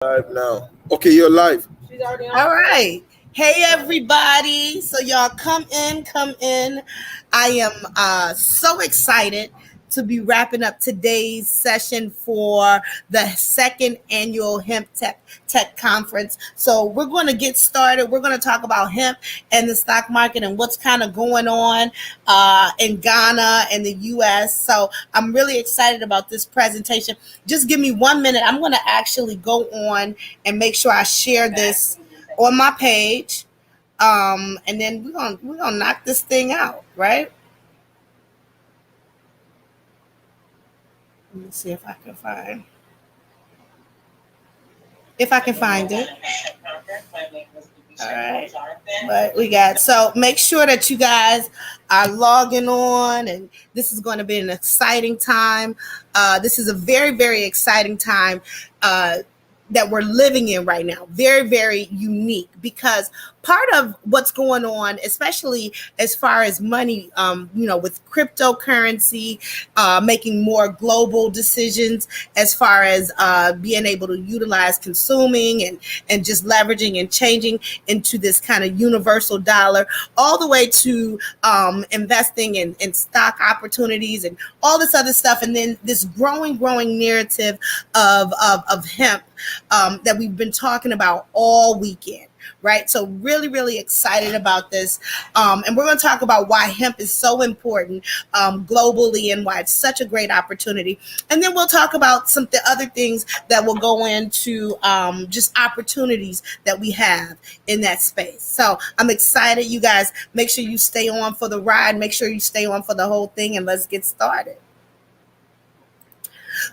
Live now. Okay, you're live. All right. Hey everybody. So y'all come in, come in. I am so excited to be wrapping up today's session for the second annual Hemptech conference. So we're going to get started. We're going to talk about hemp and the stock market and what's kind of going on in Ghana and the US. So I'm really excited about this presentation. Just give me 1 minute. I'm going to actually go on and make sure I share this on my page. And then we're gonna knock this thing out, right? Let me see if I can find it. All right. But we got, so make sure that you guys are logging on, and this is going to be an exciting time. This is a very, very exciting time. That we're living in right now. Very, very unique, because part of what's going on, especially as far as money, with cryptocurrency, making more global decisions as far as being able to utilize consuming and just leveraging and changing into this kind of universal dollar, all the way to investing in stock opportunities and all this other stuff. And then this growing narrative of hemp that we've been talking about all weekend, right? So really, really excited about this. And we're going to talk about why hemp is so important globally and why it's such a great opportunity. And then we'll talk about some other things that will go into just opportunities that we have in that space. So I'm excited. You guys, make sure you stay on for the ride. Make sure you stay on for the whole thing, and let's get started.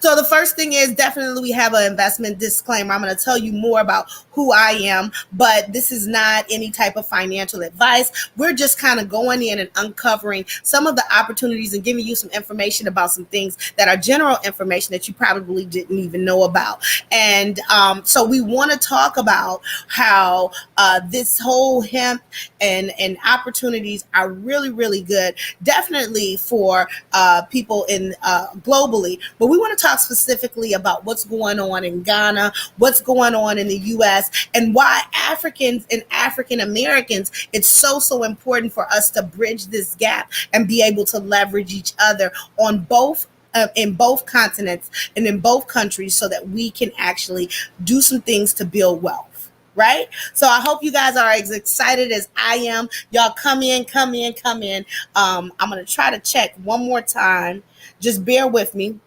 So the first thing is, definitely we have an investment disclaimer. I'm going to tell you more about who I am, but this is not any type of financial advice. We're just kind of going in and uncovering some of the opportunities and giving you some information about some things that are general information that you probably didn't even know about. And so we want to talk about how this whole hemp and opportunities are really, really good, definitely for people in globally. But we want to talk specifically about what's going on in Ghana, what's going on in the US, and why Africans and African Americans, it's so important for us to bridge this gap and be able to leverage each other on both in both continents and in both countries, so that we can actually do some things to build wealth. Right? So I hope you guys are as excited as I am. Y'all come in. I'm going to try to check one more time. Just bear with me.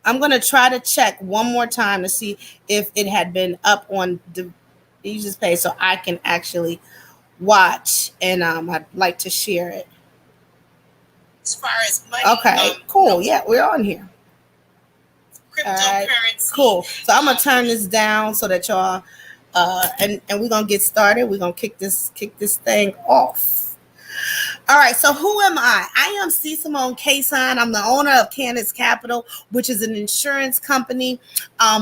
I'm going to try to check one more time to see if it had been up on the Easy's page so I can actually watch, and I'd like to share it. As far as money. Okay, cool. Yeah, we're on here. Cryptocurrency. All right, cool. So I'm going to turn this down so that y'all, and we're going to get started. We're going to kick this thing off. All right, so who am I? I am C. Simone Kason. I'm the owner of Candace Capital, which is an insurance company.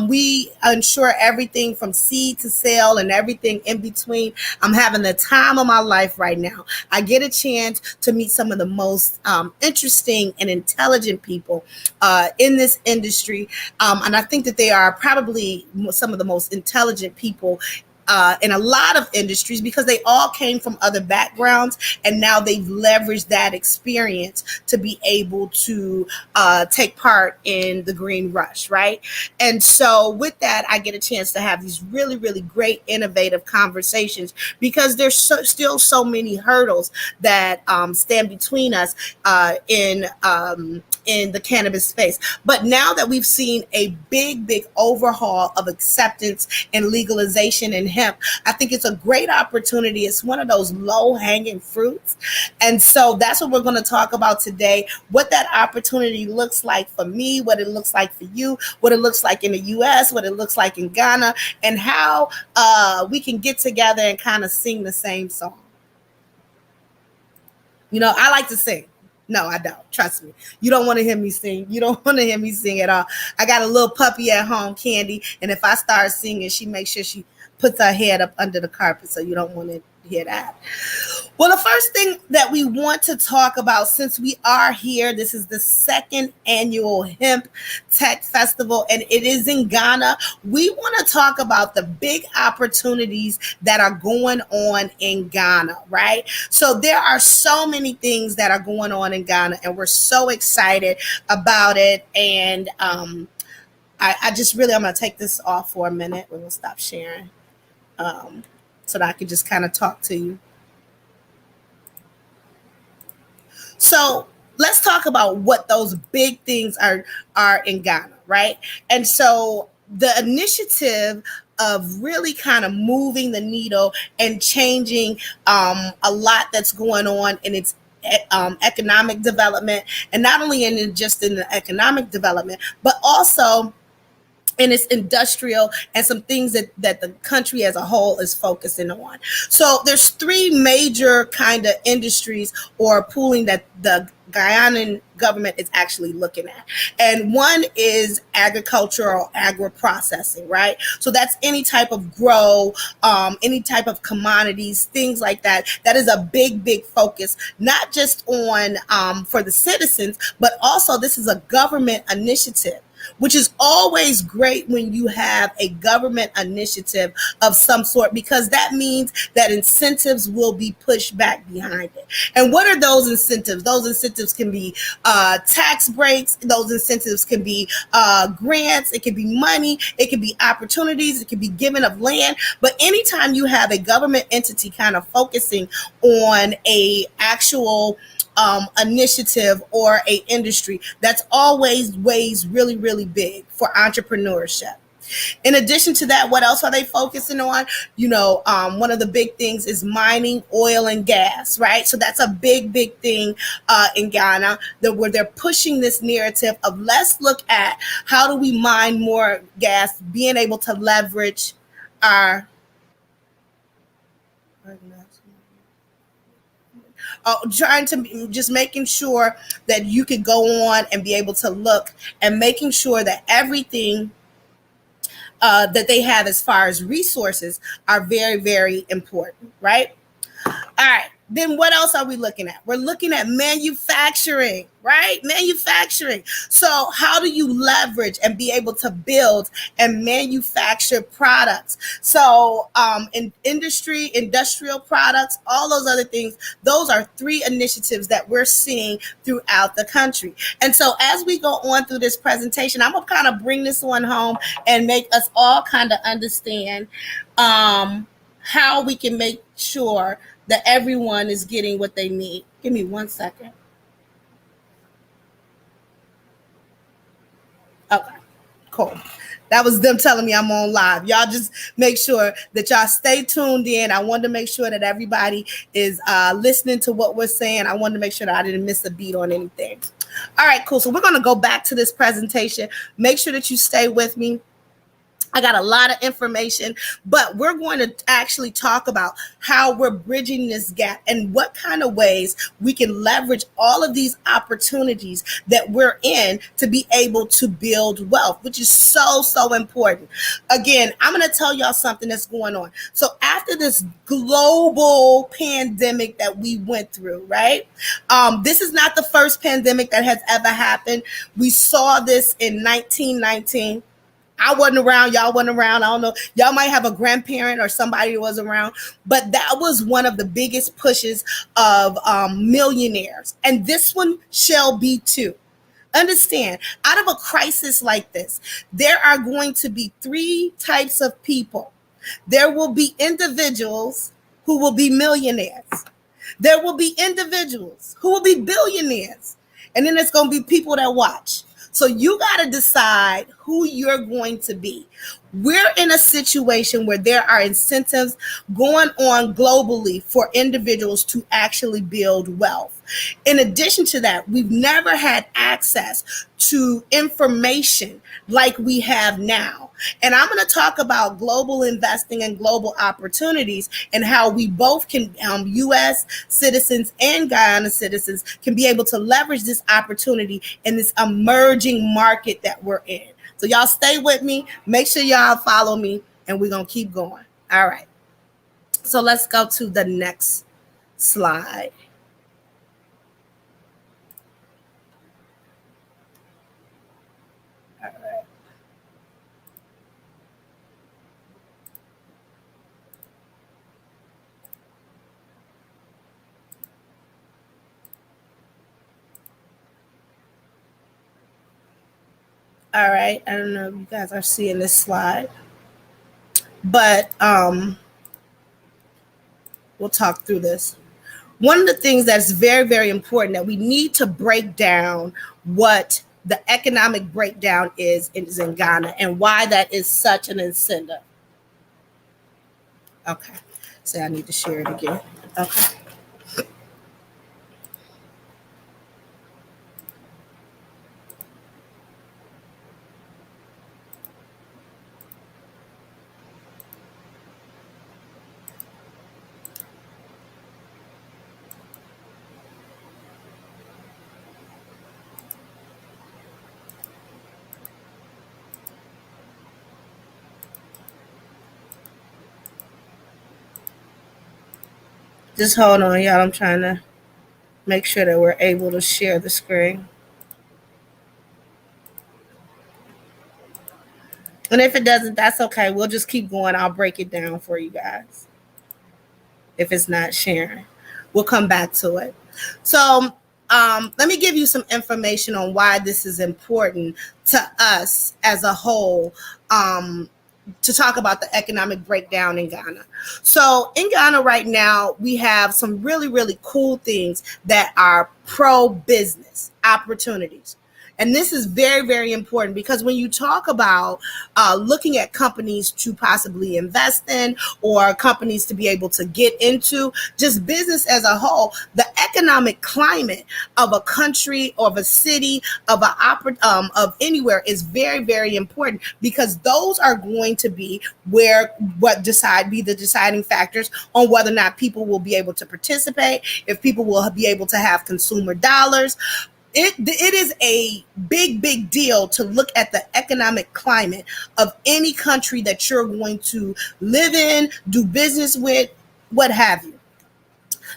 We insure everything from seed to sale and everything in between. I'm having the time of my life right now. I get a chance to meet some of the most interesting and intelligent people in this industry. And I think that they are probably some of the most intelligent people in a lot of industries, because they all came from other backgrounds, and now they've leveraged that experience to be able to take part in the green rush, right? And so with that, I get a chance to have these really, really great, innovative conversations, because there's still so many hurdles that stand between us in the cannabis space. But now that we've seen a big overhaul of acceptance and legalization in hemp, I think it's a great opportunity. It's one of those low-hanging fruits. And so that's what we're going to talk about today, what that opportunity looks like for me, what it looks like for you, what it looks like in the US, what it looks like in Ghana, and how we can get together and kind of sing the same song. I like to sing. No, I don't. Trust me. You don't want to hear me sing. You don't want to hear me sing at all. I got a little puppy at home, Candy, and if I start singing, she makes sure she puts her head up under the carpet, so you don't want to hear that. Well, the first thing that we want to talk about, since we are here, this is the second annual Hemp Tech Festival, and it is in Ghana. We want to talk about the big opportunities that are going on in Ghana, right? So there are so many things that are going on in Ghana, and we're so excited about it. And I just really, I'm going to take this off for a minute. We're going to stop sharing so that I can just kind of talk to you. So let's talk about what those big things are in Ghana, right? And so the initiative of really kind of moving the needle and changing a lot that's going on in its economic development, and not only in just in the economic development, but also and it's industrial and some things that the country as a whole is focusing on. So there's three major kind of industries or pooling that the Guyana government is actually looking at. And one is agricultural agro-processing, right? So that's any type of grow, any type of commodities, things like that. That is a big, big focus, not just on for the citizens, but also this is a government initiative, which is always great when you have a government initiative of some sort, because that means that incentives will be pushed back behind it. And what are those incentives? Those incentives can be tax breaks. Those incentives can be grants. It can be money. It can be opportunities. It can be giving of land. But anytime you have a government entity kind of focusing on a actual initiative or a industry, that's always weighs really, really big for entrepreneurship. In addition to that, what else are they focusing on? One of the big things is mining, oil, and gas, right? So that's a big, big thing in Ghana, where they're pushing this narrative of let's look at how do we mine more gas, being able to leverage our trying to just making sure that you could go on and be able to look and making sure that everything that they have as far as resources are very, very important, right? All right. Then what else are we looking at? We're looking at manufacturing, right? Manufacturing. So how do you leverage and be able to build and manufacture products? So in industry, industrial products, all those other things, those are three initiatives that we're seeing throughout the country. And so as we go on through this presentation, I'm going to kind of bring this one home and make us all kind of understand how we can make sure that everyone is getting what they need. Give me 1 second. Okay, cool. That was them telling me I'm on live. Y'all just make sure that y'all stay tuned in. I wanted to make sure that everybody is listening to what we're saying. I wanted to make sure that I didn't miss a beat on anything. All right, cool. So we're going to go back to this presentation. Make sure that you stay with me. I got a lot of information, but we're going to actually talk about how we're bridging this gap and what kind of ways we can leverage all of these opportunities that we're in to be able to build wealth, which is so, so important. Again, I'm going to tell y'all something that's going on. So after this global pandemic that we went through, right? This is not the first pandemic that has ever happened. We saw this in 1919. I wasn't around. Y'all wasn't around. I don't know. Y'all might have a grandparent or somebody who was around, but that was one of the biggest pushes of millionaires. And this one shall be too. Understand, out of a crisis like this, there are going to be three types of people. There will be individuals who will be millionaires. There will be individuals who will be billionaires. And then there's going to be people that watch. So you got to decide who you're going to be. We're in a situation where there are incentives going on globally for individuals to actually build wealth. In addition to that, we've never had access to information like we have now. And I'm going to talk about global investing and global opportunities and how we both can, U.S. citizens and Guyana citizens, can be able to leverage this opportunity in this emerging market that we're in. So y'all stay with me. Make sure y'all follow me, and we're going to keep going. All right. So let's go to the next slide. All right. All right. I don't know if you guys are seeing this slide, but we'll talk through this. One of the things that's very, very important that we need to break down what the economic breakdown is in Ghana and why that is such an incentive. Okay. So I need to share it again. Okay. Just hold on, y'all. I'm trying to make sure that we're able to share the screen. And if it doesn't, that's okay. We'll just keep going. I'll break it down for you guys. If it's not sharing, we'll come back to it. So let me give you some information on why this is important to us as a whole. To talk about the economic breakdown in Ghana. So in Ghana right now, we have some really, really cool things that are pro-business opportunities. And this is very, very important because when you talk about looking at companies to possibly invest in or companies to be able to get into, just business as a whole, the economic climate of a country or of a city of of anywhere is very, very important because those are going to be be the deciding factors on whether or not people will be able to participate, if people will be able to have consumer dollars. It is a big, big deal to look at the economic climate of any country that you're going to live in, do business with, what have you.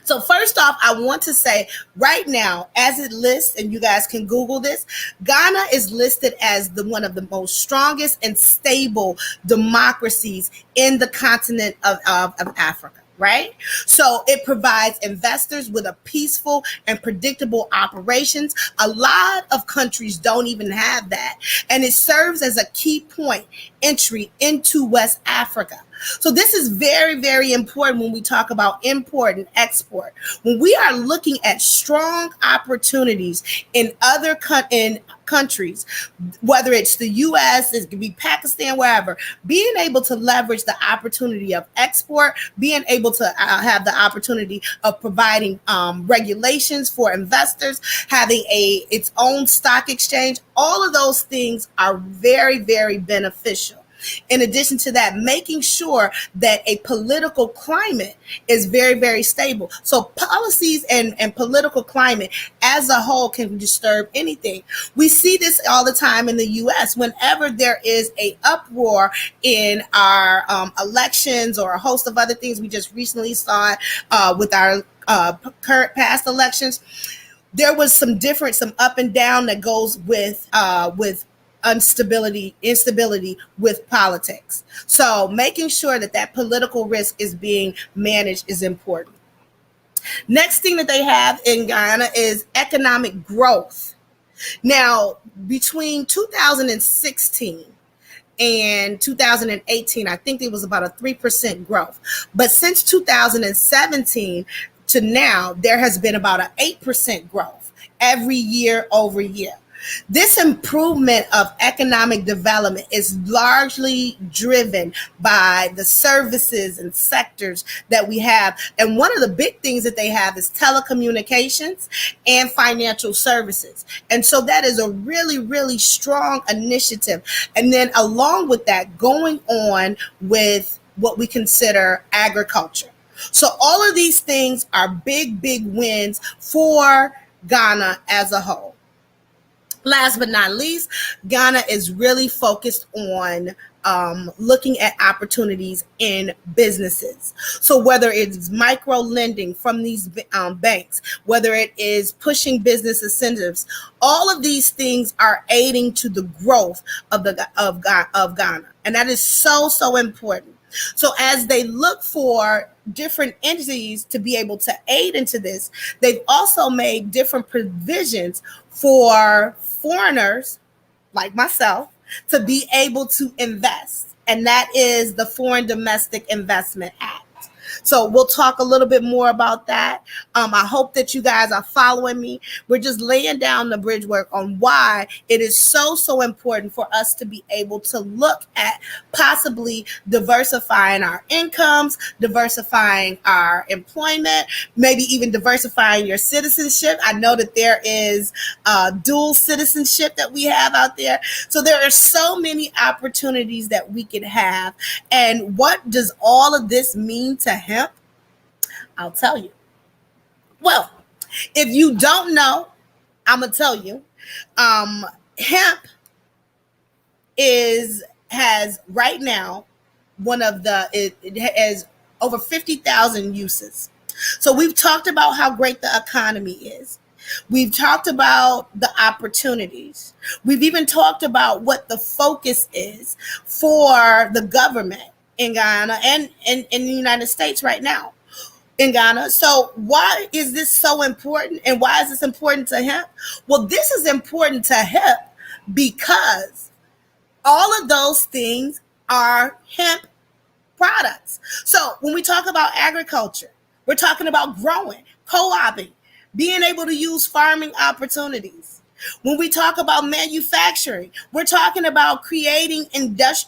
So first off, I want to say right now, as it lists, and you guys can Google this, Ghana is listed as one of the most strongest and stable democracies in the continent of Africa. Right? So it provides investors with a peaceful and predictable operations. A lot of countries don't even have that. And it serves as a key point entry into West Africa. So this is very, very important when we talk about import and export. When we are looking at strong opportunities in other countries, whether it's the U.S., it could be Pakistan, wherever, being able to leverage the opportunity of export, being able to have the opportunity of providing regulations for investors, having its own stock exchange, all of those things are very, very beneficial. In addition to that, making sure that a political climate is very, very stable. So policies and political climate as a whole can disturb anything. We see this all the time in the U.S. Whenever there is a uproar in our elections or a host of other things. We just recently saw it with our current past elections. There was some up and down that goes with instability with politics. So making sure that political risk is being managed is important. Next thing that they have in Ghana is economic growth. Now, between 2016 and 2018, I think it was about a 3% growth. But since 2017 to now, there has been about an 8% growth every year over year. This improvement of economic development is largely driven by the services and sectors that we have. And one of the big things that they have is telecommunications and financial services. And so that is a really, really strong initiative. And then along with that, going on with what we consider agriculture. So all of these things are big, big wins for Ghana as a whole. Last but not least, Ghana is really focused on looking at opportunities in businesses. So whether it's micro lending from these banks, whether it is pushing business incentives, all of these things are aiding to the growth of Ghana, and that is so important. So as they look for different entities to be able to aid into this, they've also made different provisions for foreigners like myself to be able to invest. And that is the Foreign Domestic Investment Act. So we'll talk a little bit more about that. I hope that you guys are following me. We're just laying down the bridge work on why it is so important for us to be able to look at possibly diversifying our incomes, diversifying our employment, maybe even diversifying your citizenship. I know that there is dual citizenship that we have out there. So there are so many opportunities that we could have. And what does all of this mean to hemp? I'll tell you. Well, if you don't know, I'm gonna tell you. Hemp has right now it has over 50,000 uses. So we've talked about how great the economy is. We've talked about the opportunities. We've even talked about what the focus is for the government in Ghana and in the United States right now in Ghana. So why is this so important, and why is this important to hemp? Well, this is important to hemp because all of those things are hemp products. So when we talk about agriculture, we're talking about growing, co-oping, being able to use farming opportunities. When we talk about manufacturing, we're talking about creating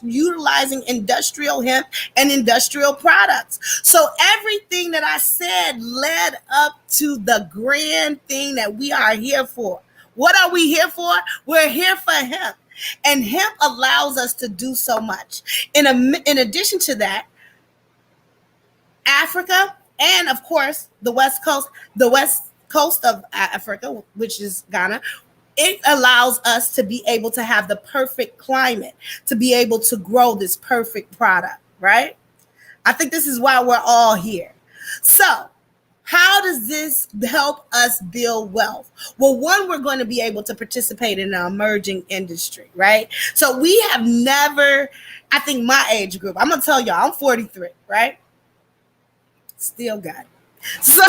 utilizing industrial hemp and industrial products. So everything that I said led up to the grand thing that we are here for. What are we here for? We're here for hemp. And hemp allows us to do so much. In addition to that, Africa and, of course, the West Coast of Africa, which is Ghana, it allows us to be able to have the perfect climate, to be able to grow this perfect product, right? I think this is why we're all here. So how does this help us build wealth? Well, one, we're going to be able to participate in an emerging industry, right? So we have never, I think my age group, I'm going to tell y'all, I'm 43, right? Still got it. So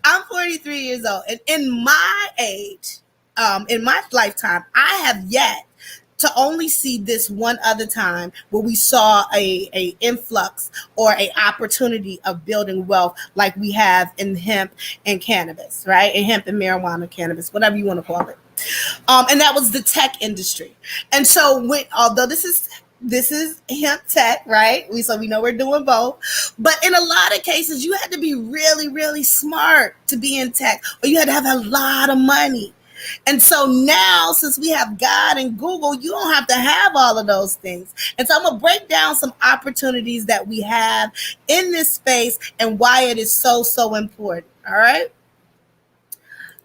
I'm 43 years old. And in my age, in my lifetime, I have yet to only see this one other time where we saw a influx or a opportunity of building wealth like we have in hemp and cannabis, right? In hemp and marijuana, cannabis, whatever you want to call it. And that was the tech industry. And so although this is Hemptech, right? So we know we're doing both. But in a lot of cases, you had to be really, really smart to be in tech, or you had to have a lot of money. And so now, since we have God and Google, you don't have to have all of those things. And so I'm going to break down some opportunities that we have in this space and why it is so important. All right?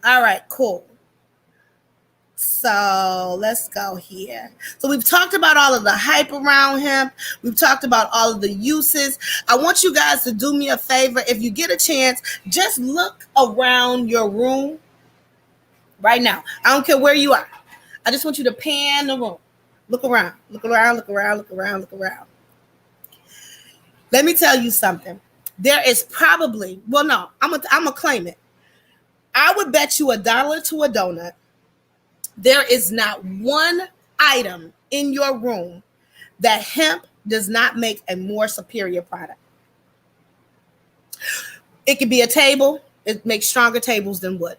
All right, cool. So let's go here. So we've talked about all of the hype around hemp. We've talked about all of the uses. I want you guys to do me a favor. If you get a chance, just look around your room right now. I don't care where you are. I just want you to pan the room. Look around. Look around. Look around. Look around. Look around. Let me tell you something. There is probably, well, no, I'm gonna claim it. I would bet you $1 to a donut there is not one item in your room that hemp does not make a more superior product. It could be a table. It makes stronger tables than wood.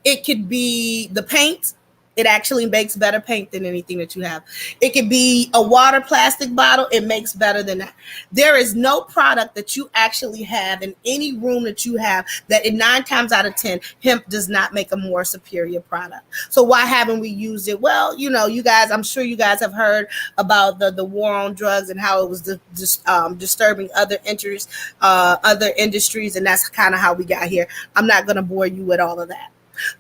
It could be the paint. It actually makes better paint than anything that you have. It could be a water plastic bottle. It makes better than that. There is no product that you actually have in any room that you have that in 9 times out of 10, hemp does not make a more superior product. So why haven't we used it? Well, you guys, I'm sure you guys have heard about the war on drugs and how it was disturbing other industries, and that's kind of how we got here. I'm not going to bore you with all of that.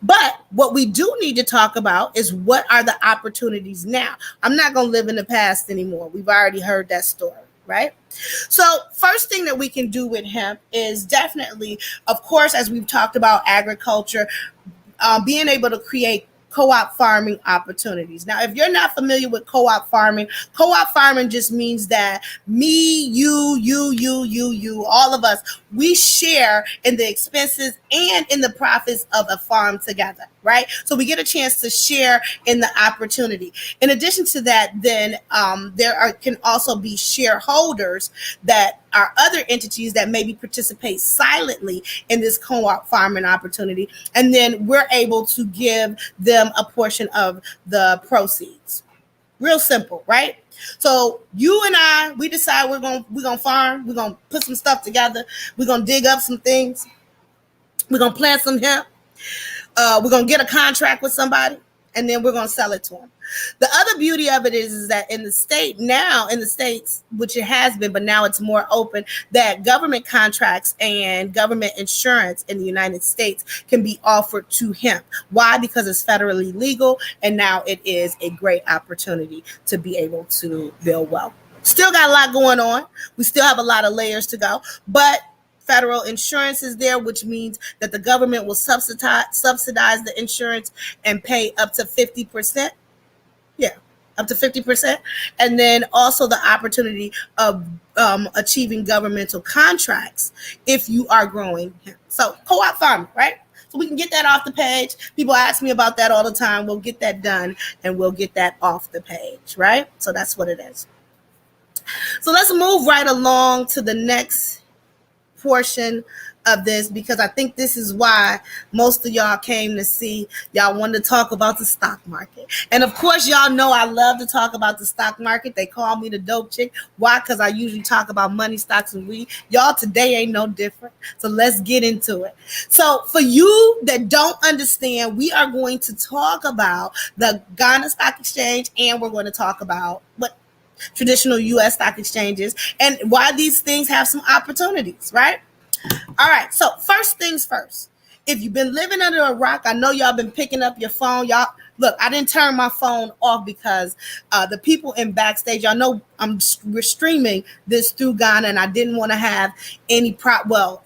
But what we do need to talk about is what are the opportunities now. I'm not going to live in the past anymore. We've already heard that story, right? So first thing that we can do with hemp is definitely, of course, as we've talked about agriculture, being able to create co-op farming opportunities. Now, if you're not familiar with co-op farming just means that me, you, all of us, we share in the expenses and in the profits of a farm together, right? So we get a chance to share in the opportunity. In addition to that, then can also be shareholders that are other entities that maybe participate silently in this co-op farming opportunity, and then we're able to give them a portion of the proceeds. Real simple, right? So you and I, we decide we're gonna farm, we're gonna put some stuff together, we're gonna dig up some things, we're gonna plant some hemp, we're gonna get a contract with somebody, and then we're gonna sell it to them. The other beauty of it is that in the states, which it has been, but now it's more open, that government contracts and government insurance in the United States can be offered to hemp. Why? Because it's federally legal, and now it is a great opportunity to be able to build wealth. Still got a lot going on. We still have a lot of layers to go, but federal insurance is there, which means that the government will subsidize the insurance and pay up to 50%. Yeah, up to 50%. And then also the opportunity of achieving governmental contracts if you are growing hemp. So co-op farming, right? So we can get that off the page. People ask me about that all the time. We'll get that done and we'll get that off the page, right? So that's what it is. So let's move right along to the next portion of this, because I think this is why most of y'all came to see. Y'all wanted to talk about the stock market. And of course, y'all know I love to talk about the stock market. They call me the dope chick. Why? Because I usually talk about money, stocks, and weed. Y'all, today ain't no different. So let's get into it. So for you that don't understand, we are going to talk about the Ghana Stock Exchange, and we're going to talk about what traditional U.S. stock exchanges and why these things have some opportunities, right? All right, so first things first. If you've been living under a rock, I know y'all been picking up your phone. Y'all, look, I didn't turn my phone off because the people in backstage, y'all know we're streaming this through Ghana, and I didn't want to have any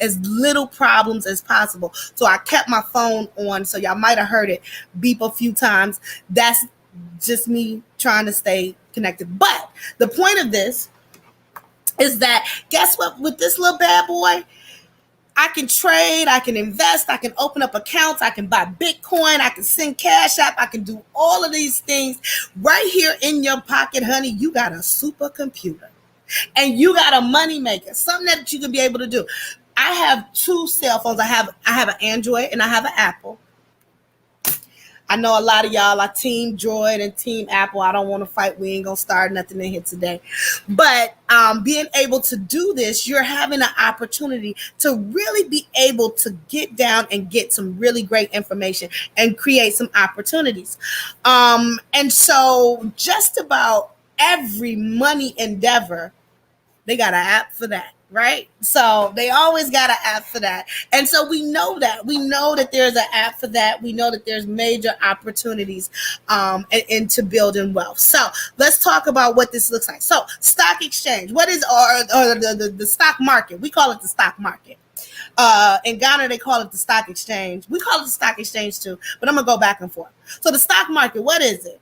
as little problems as possible. So I kept my phone on, so y'all might have heard it beep a few times. That's just me trying to stay connected. But the point of this is that, guess what? With this little bad boy, I can trade, I can invest, I can open up accounts, I can buy Bitcoin, I can send Cash App, I can do all of these things right here in your pocket, honey. You got a supercomputer and you got a money maker, something that you can be able to do. I have two cell phones. I have an Android and I have an Apple. I know a lot of y'all are Team Droid and Team Apple. I don't want to fight. We ain't going to start nothing in here today. But being able to do this, you're having an opportunity to really be able to get down and get some really great information and create some opportunities. And so just about every money endeavor, they got an app for that. Right? So they always got an app for that. And so we know that. We know that there's an app for that. We know that there's major opportunities into building wealth. So let's talk about what this looks like. So stock exchange. What is the stock market? We call it the stock market. In Ghana, they call it the stock exchange. We call it the stock exchange too, but I'm going to go back and forth. So the stock market, what is it?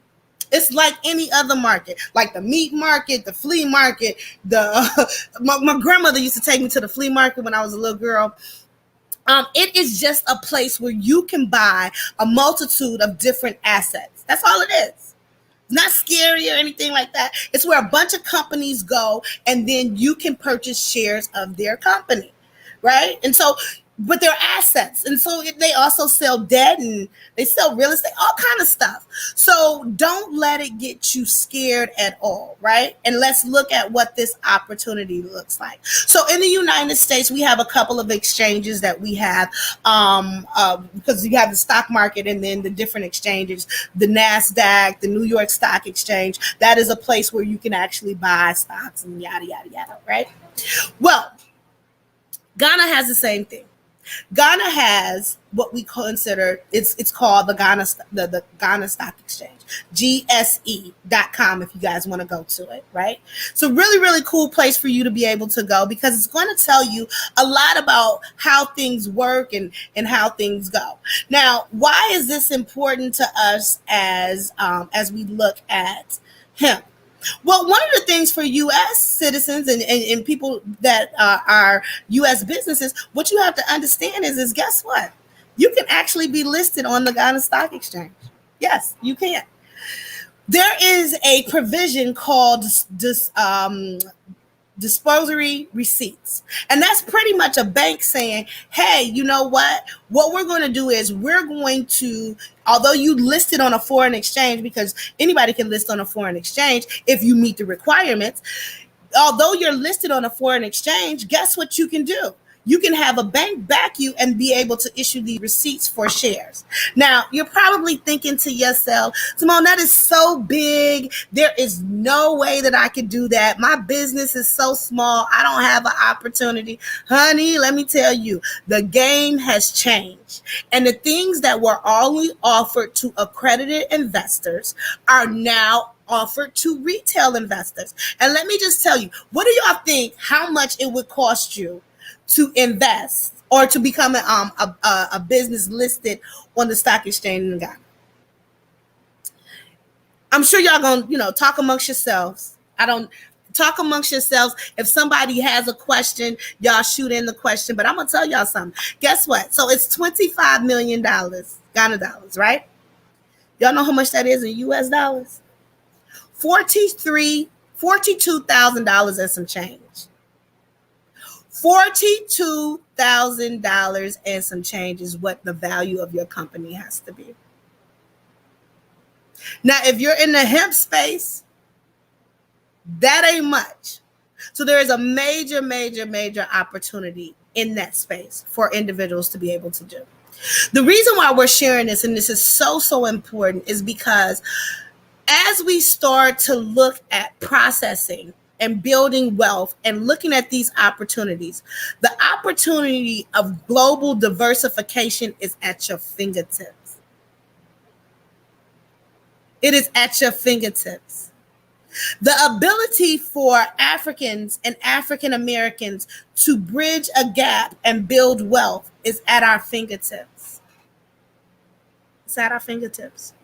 It's like any other market, like the meat market, the flea market. My grandmother used to take me to the flea market when I was a little girl. It is just a place where you can buy a multitude of different assets. That's all it is. It's not scary or anything like that. It's where a bunch of companies go, and then you can purchase shares of their company, right? And so, but they're assets. And so they also sell debt and they sell real estate, all kind of stuff. So don't let it get you scared at all, right? And let's look at what this opportunity looks like. So in the United States, we have a couple of exchanges that we have because you have the stock market and then the different exchanges, the NASDAQ, the New York Stock Exchange. That is a place where you can actually buy stocks and yada, yada, yada, right? Well, Ghana has the same thing. Ghana has what we consider, it's called the Ghana Stock Exchange, GSE.com, if you guys want to go to it, right? So really, really cool place for you to be able to go, because it's going to tell you a lot about how things work and how things go. Now, why is this important to us as we look at hemp? Well, one of the things for U.S. citizens and people that are U.S. businesses, what you have to understand is guess what? You can actually be listed on the Ghana Stock Exchange. Yes, you can. There is a provision called disposory receipts. And that's pretty much a bank saying, hey, you know what we're going to do is we're going to, although you listed on a foreign exchange, because anybody can list on a foreign exchange if you meet the requirements, although you're listed on a foreign exchange, guess what you can do? You can have a bank back you and be able to issue the receipts for shares. Now, you're probably thinking to yourself, Simone, that is so big. There is no way that I could do that. My business is so small. I don't have an opportunity. Honey, let me tell you, the game has changed. And the things that were only offered to accredited investors are now offered to retail investors. And let me just tell you, what do y'all think how much it would cost you to invest or to become a business listed on the stock exchange in Ghana? I'm sure y'all gonna, talk amongst yourselves. Talk amongst yourselves. If somebody has a question, y'all shoot in the question. But I'm gonna tell y'all something. Guess what? So it's $25 million Ghana dollars, right? Y'all know how much that is in US dollars? $42,000 and some change. $42,000 and some change is what the value of your company has to be. Now, if you're in the hemp space, that ain't much. So there is a major, major, major opportunity in that space for individuals to be able to do. The reason why we're sharing this, and this is so, so important, is because as we start to look at processing and building wealth and looking at these opportunities, the opportunity of global diversification is at your fingertips. It is at your fingertips. The ability for Africans and African Americans to bridge a gap and build wealth is at our fingertips. It's at our fingertips.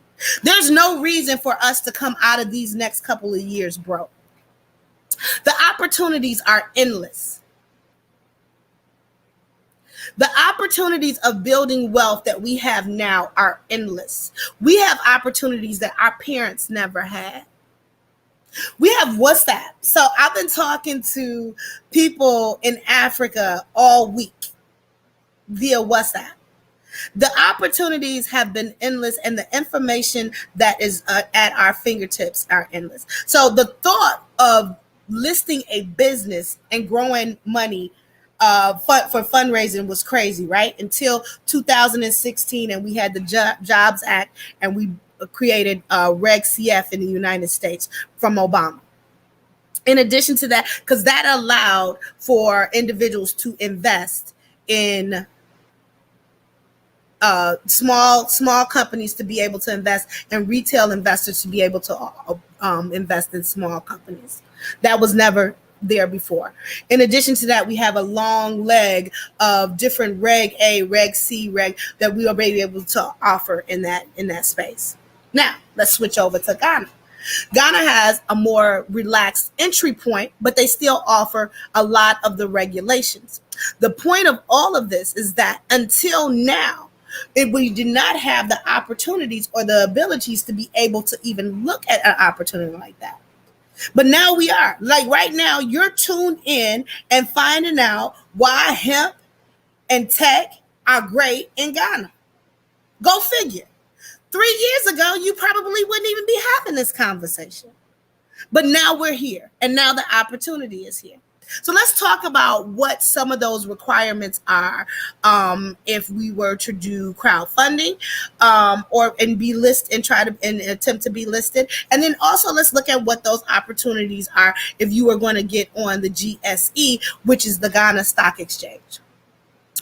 There's no reason for us to come out of these next couple of years broke. The opportunities are endless. The opportunities of building wealth that we have now are endless. We have opportunities that our parents never had. We have WhatsApp. So I've been talking to people in Africa all week via WhatsApp. The opportunities have been endless, and the information that is at our fingertips are endless. So the thought of listing a business and growing money for fundraising was crazy, right? Until 2016, and we had the Jobs Act, and we created Reg CF in the United States from Obama. In addition to that, because that allowed for individuals to invest in small companies to be able to invest, and retail investors to be able to invest in small companies. That was never there before. In addition to that, we have a long leg of different Reg A, Reg C, that we are able to offer in that space. Now, let's switch over to Ghana. Ghana has a more relaxed entry point, but they still offer a lot of the regulations. The point of all of this is that until now, we did not have the opportunities or the abilities to be able to even look at an opportunity like that. But now we are. Like right now, you're tuned in and finding out why hemp and tech are great in Ghana. Go figure. 3 years ago, you probably wouldn't even be having this conversation. But now we're here, and now the opportunity is here. So let's talk about what some of those requirements are if we were to do crowdfunding and be listed and try to and attempt to be listed. And then also let's look at what those opportunities are if you are going to get on the GSE, which is the Ghana Stock Exchange.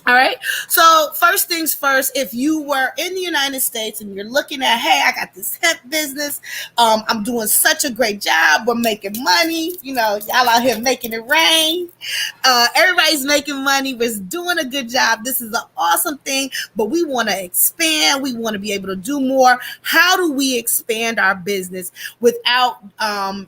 All right. So first things first, if you were in the United States and you're looking at, hey, I got this hemp business, I'm doing such a great job, we're making money, y'all out here making it rain. Everybody's making money, we're doing a good job. This is an awesome thing, but we want to expand. We want to be able to do more. How do we expand our business without and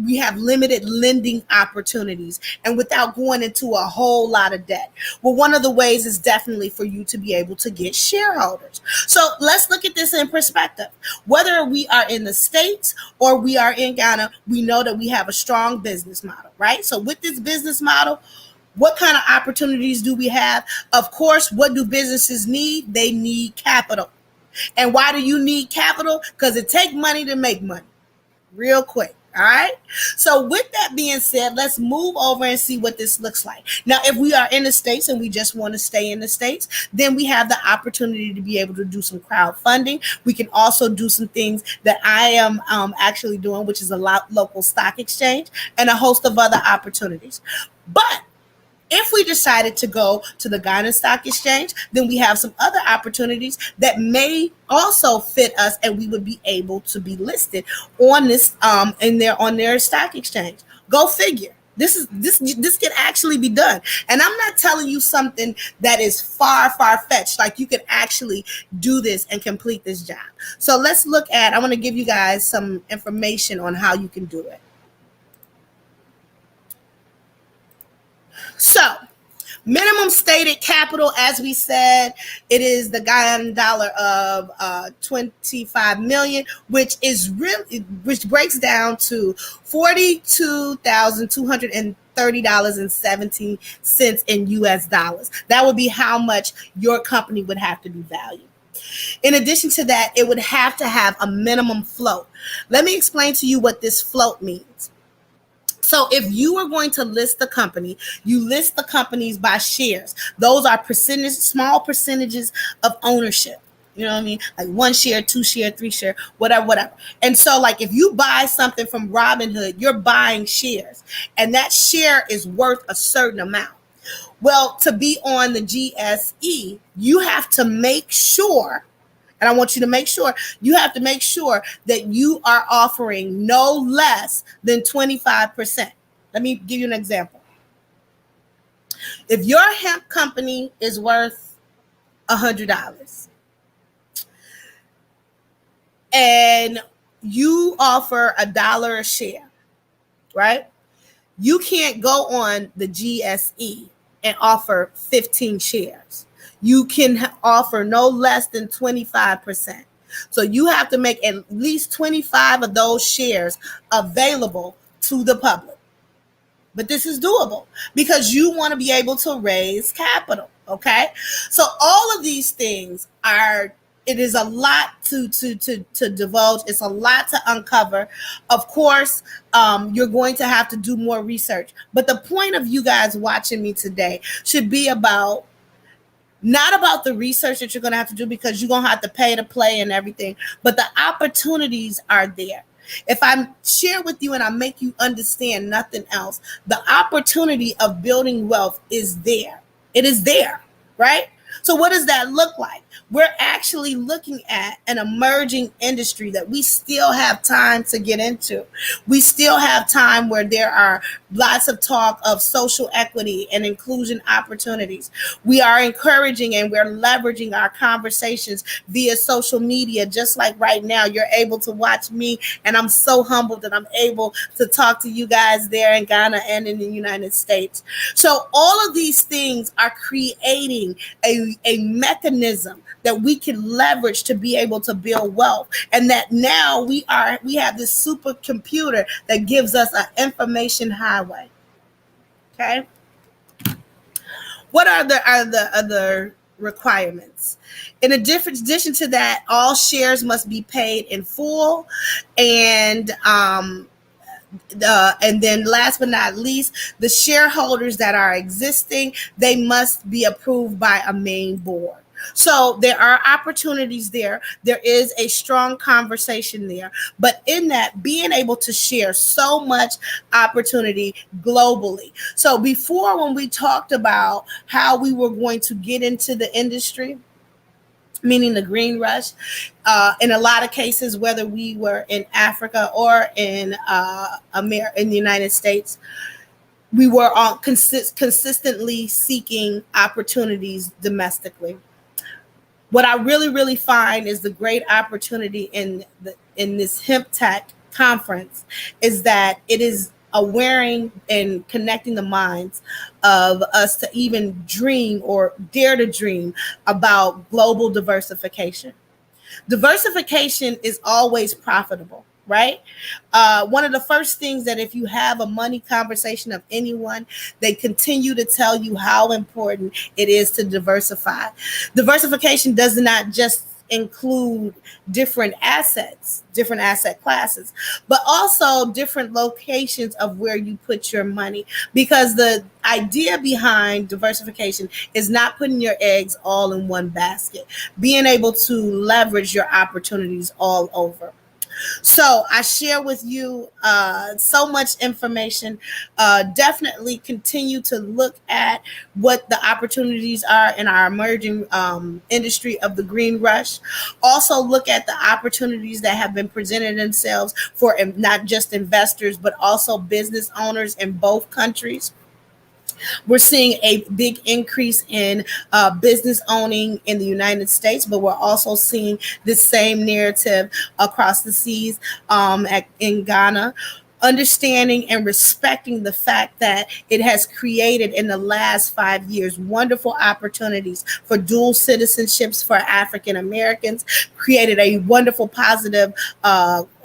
we have limited lending opportunities and without going into a whole lot of debt? Well, one of the ways is definitely for you to be able to get shareholders. So let's look at this in perspective. Whether we are in the States or we are in Ghana, we know that we have a strong business model, right? So with this business model, what kind of opportunities do we have? Of course, what do businesses need? They need capital. And why do you need capital? Because it takes money to make money. Real quick. All right. So with that being said, let's move over and see what this looks like. Now, if we are in the States and we just want to stay in the States, then we have the opportunity to be able to do some crowdfunding. We can also do some things that I am actually doing, which is a local stock exchange and a host of other opportunities. But if we decided to go to the Ghana Stock Exchange, then we have some other opportunities that may also fit us, and we would be able to be listed on this on their stock exchange. Go figure. This can actually be done, and I'm not telling you something that is far fetched. Like, you can actually do this and complete this job. So let's look at. I want to give you guys some information on how you can do it. So, minimum stated capital, as we said, it is the Ghanaian dollar of 25 million, which breaks down to $42,230.17 in US dollars. That would be how much your company would have to be valued. In addition to that, it would have to have a minimum float. Let me explain to you what this float means. So if you are going to list the company, you list the companies by shares. Those are small percentages of ownership. You know what I mean? Like 1 share, 2 share, 3 share, whatever. And so, like, if you buy something from Robinhood, you're buying shares, and that share is worth a certain amount. Well, to be on the GSE, you have to make sure, and I want you to make sure, you have to make sure that you are offering no less than 25%. Let me give you an example. If your hemp company is worth $100 and you offer $1 a share, right? You can't go on the GSE and offer 15 shares. You can offer no less than 25%. So you have to make at least 25 of those shares available to the public. But this is doable because you want to be able to raise capital. Okay. So all of these things it is a lot to divulge. It's a lot to uncover. Of course, you're going to have to do more research. But the point of you guys watching me today should be not about the research that you're going to have to do, because you're going to have to pay to play and everything, but the opportunities are there. If I share with you and I make you understand nothing else, the opportunity of building wealth is there. It is there, right? So what does that look like? We're actually looking at an emerging industry that we still have time to get into. We still have time where there are lots of talk of social equity and inclusion opportunities. We are encouraging and we're leveraging our conversations via social media. Just like right now, you're able to watch me, and I'm so humbled that I'm able to talk to you guys there in Ghana and in the United States. So all of these things are creating a mechanism that we can leverage to be able to build wealth, and that now we have this supercomputer that gives us an information highway. Okay, what are the other requirements? In addition to that, all shares must be paid in full, and then last but not least, the shareholders that are existing, they must be approved by a main board. So there are opportunities there. There is a strong conversation there. But in that, being able to share so much opportunity globally. So before, when we talked about how we were going to get into the industry, meaning the green rush, in a lot of cases, whether we were in Africa or in in the United States, we were all consistently seeking opportunities domestically. What I really find is the great opportunity in this Hemptech conference is that it is awareing and connecting the minds of us to even dream or dare to dream about global diversification. Diversification is always profitable, right? One of the first things that if you have a money conversation of anyone, they continue to tell you how important it is to diversify. Diversification does not just include different asset classes, but also different locations of where you put your money. Because the idea behind diversification is not putting your eggs all in one basket, being able to leverage your opportunities all over. So I share with you so much information. Definitely continue to look at what the opportunities are in our emerging industry of the green rush. Also look at the opportunities that have been presented themselves for not just investors, but also business owners in both countries. We're seeing a big increase in business owning in the United States, but we're also seeing the same narrative across the seas in Ghana. Understanding and respecting the fact that it has created in the last 5 years wonderful opportunities for dual citizenships for African Americans, created a wonderful positive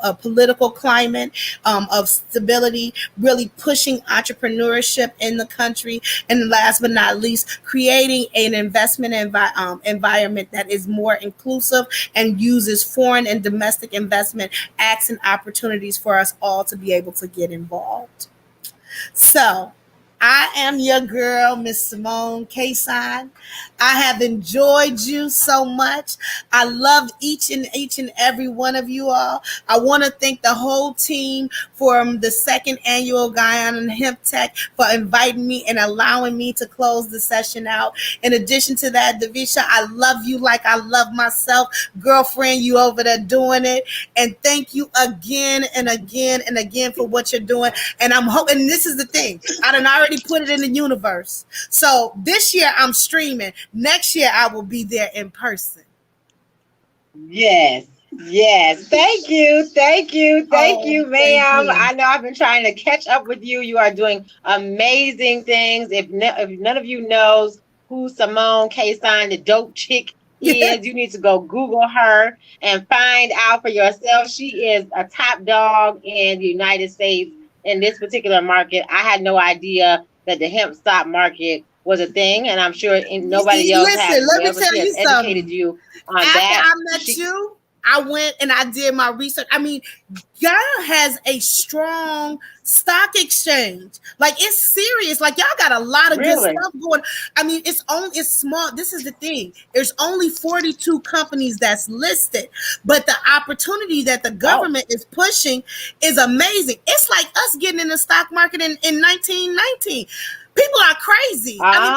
a political climate of stability, really pushing entrepreneurship in the country, and last but not least, creating an investment environment that is more inclusive and uses foreign and domestic investment acts and opportunities for us all to be able to get involved. So, I am your girl, Miss Simone Kason. I have enjoyed you so much. I love each and every one of you all. I want to thank the whole team from the second annual Guyana Hemp Tech for inviting me and allowing me to close the session out. In addition to that, Davisha, I love you like I love myself. Girlfriend, you over there doing it. And thank you again and again and again for what you're doing. And I'm hoping, this is the thing, I done already put it in the universe. So this year I'm streaming. Next year I will be there in person. Yes. Yes. Thank you. Thank you. Thank Oh, you, thank ma'am. you. I know I've been trying to catch up with you. You are doing amazing things. If none of you knows who Simone Kason, the dope chick, is, you need to go Google her and find out for yourself. She is a top dog in the United States in this particular market. I had no idea that the hemp stock market was a thing, and I'm sure nobody else has Listen, as let me well. But tell she has you educated something. you on After that. I met you, I went and I did my research. I mean, Ghana has a strong stock exchange. Like, it's serious. Like, y'all got a lot of good Really? stuff going. I mean, it's small. This is the thing. There's only 42 companies that's listed, but the opportunity that the Oh, government is pushing is amazing. It's like us getting in the stock market in 1919. People are crazy. I mean,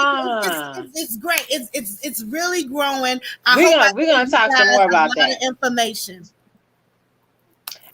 ah, it's great. It's really growing. I hope I we're gave gonna you talk some guys more a about lot that. of information.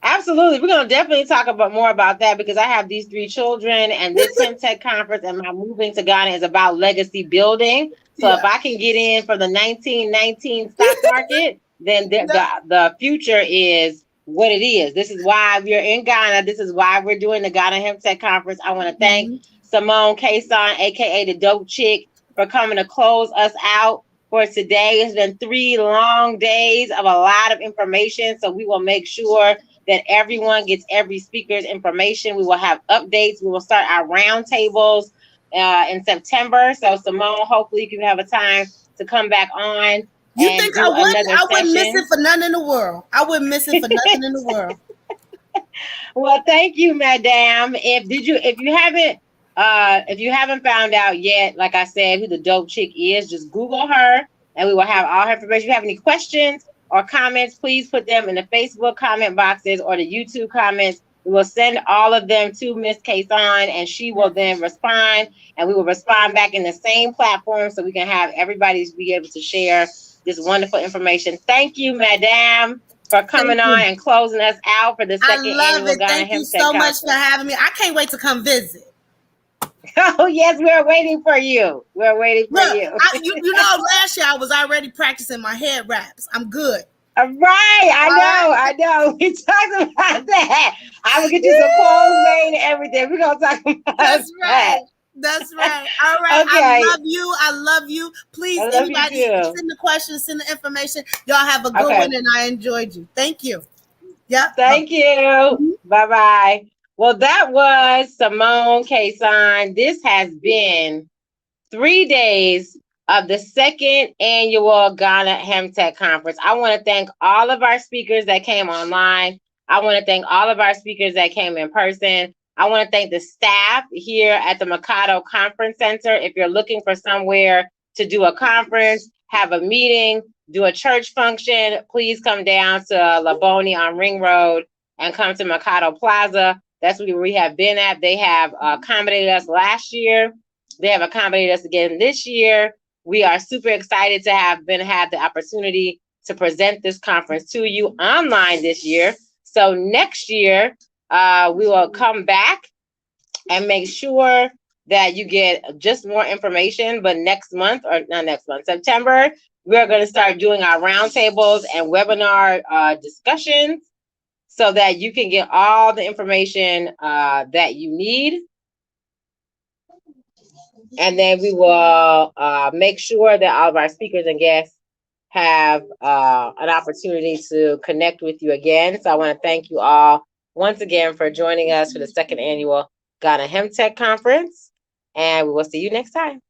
Absolutely. We're going to definitely talk about more about that because I have these three children and this Hemptech conference and my moving to Ghana is about legacy building. So if Yeah. I can get in for the 1919 stock market, then Yep. the future is what it is. This is why we're in Ghana. This is why we're doing the Ghana Hemptech conference. I want to thank Mhm. Simone Kason, aka the Dope Chick, for coming to close us out for today. It's been 3 long days of a lot of information. So we will make sure that everyone gets every speaker's information. We will have updates. We will start our roundtables in September. So Simone, hopefully you can have a time to come back on You and think I do wouldn't? another I wouldn't miss it session. for nothing in the world. I wouldn't miss it for nothing in the world. Well, thank you, Madame. If you haven't found out yet, like I said, who the dope chick is, just Google her and we will have all her information. If you have any questions or comments, please put them in the Facebook comment boxes or the YouTube comments. We will send all of them to Miss Kaysan, and she will then respond, and we will respond back in the same platform so we can have everybody be able to share this wonderful information. Thank you, Madame, for coming on and closing us out for the second annual Ghana Thank you Hemptech so much Conference. for having me. I can't wait to come visit. Oh, yes, we're waiting for you. We're waiting for you. You know, last year I was already practicing my head wraps. I'm good. Right, I know. We talked about that. I will get you some clothes made and everything. We're gonna talk about That's that. right. That's right. All right. Okay. I love you. Please, I love anybody, you too. send the questions, send the information. Y'all have a good one, and I enjoyed you. Thank you. Yep. Thank you. Bye-bye. Well, that was Simone Kaysan. This has been 3 days of the second annual Ghana Hemptech Conference. I want to thank all of our speakers that came online. I want to thank all of our speakers that came in person. I want to thank the staff here at the Mikado Conference Center. If you're looking for somewhere to do a conference, have a meeting, do a church function, please come down to Laboni on Ring Road and come to Mikado Plaza. That's where we have been at. They have accommodated us last year. They have accommodated us again this year. We are super excited to have had the opportunity to present this conference to you online this year. So next year, we will come back and make sure that you get just more information. But next month, or not next month, September, we're going to start doing our roundtables and webinar discussions so that you can get all the information that you need. And then we will make sure that all of our speakers and guests have an opportunity to connect with you again. So I want to thank you all once again for joining us for the second annual Ghana Hemptech Conference. And we will see you next time.